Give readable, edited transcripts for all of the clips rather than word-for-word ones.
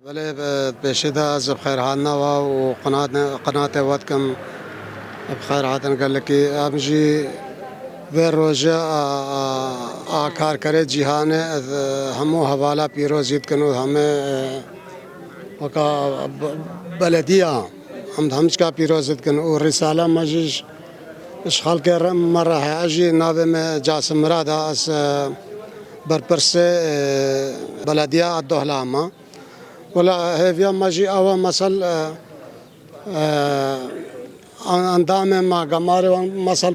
بله بشده از بخیر هاتنا و قناة واتکم بخیر هاتن قال لك امجي به روژه کارکر جهان همو حوالا پیروزیت کنو همه وکا بلدیه همش کا پیروزیت کنو و رساله مجیش اش خلق مره اجي نابم جاسم مراد اس برپرس بلدیه الدهلامه ولا هذا ماجي أول مثل اندام ما جماره مثل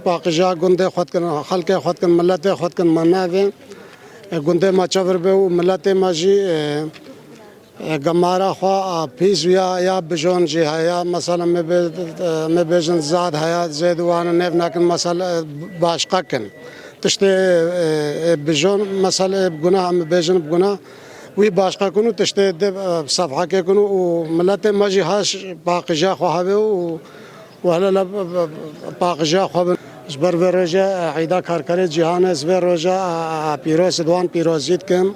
باقجا گنده خود کن خلق خود کن ملت خود کن منافع گنده ما چفر به و ملت ماجي جماره خوا پیش یا بجون جی هيا مثلا مبيجن زاد هيا زيد وانا نف نكن مثلا باشقا كن تشتي بجون مثلا بجناه مبيجن بجناه وی باشقا کنو تشته صفحه که کنو و ملت ماجی هاش باقجا خواه و وهلا باقجا خواه جبر ورجا عيدا كاركري جهان زبر رجا بيروس دوان بيروزيت كم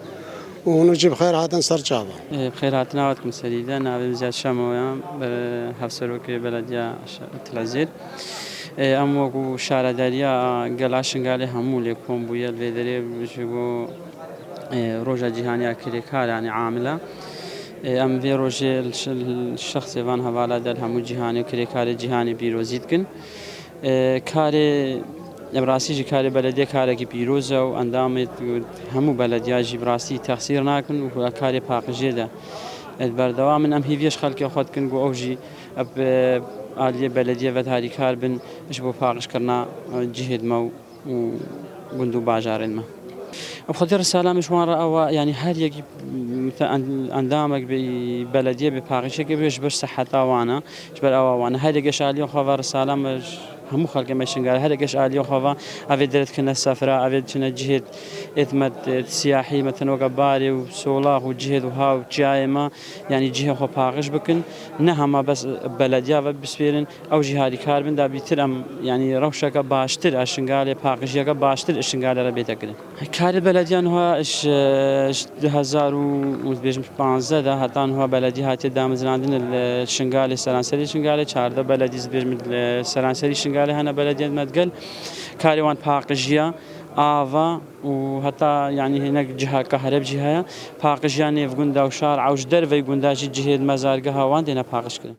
ونجيب خير هاتن سرچابا بخير هاتنا وقتكم سديدا نابم زياد شامويا هفسروك بلديا تلازير ام وقو شارداريا قلاشن قالي همو لكم بويا الفيدري بشبو روجا جهانيا كريكار يعني عاملة ام في روجا الشخص يفان هوالا دل همو جهاني كريكار جهاني بيروزيت كن كاري براسي جي كاري بلدية كاري كي بيروزا واندامت همو بلدية جي براسي تخسير ناكن و كاري باقجي ده البردوا من ام هيفيش خلقي خود كن قو اوجي اب آلية بلدية ودهاري كار بن اشبو باقش كرنا جهد مو وقندو باجارين ما بخاطر السلام مشوار أو يعني هل يجي اندامك ببلدية بباقشة كبيش بس صحة وانا جبر أو وانا هل يجي شاليو خبر السلام هم خلق ماشين قال هذا قش آليو خوا أفيدرت كنا السفرة أفيد كنا جهد إثمت سياحي مثلا وقباري وسولاخ وجهد وهاو جايمة يعني جهة خو باقش بكن نهما بس بلدية وبسفيرن أو جهادي كاربن دا بيترم يعني روشة باشتر أشنقالي باقش يجا باشتر أشنقالي ربيتك كار بلديان هو إش 2015 ده هتان هو بلدي هاتي دامزلاندن الشنقالي سلانسري شنقالي 14 بلدي زبير سلانسري شنقالي هنا بلدية متقل كاروان باقجيا آفا وحتى يعني هناك جهة كهرب جهة باقجيا نيف قندا وشار عوج درفي قندا جهة مزارقها وان دينا باقش كده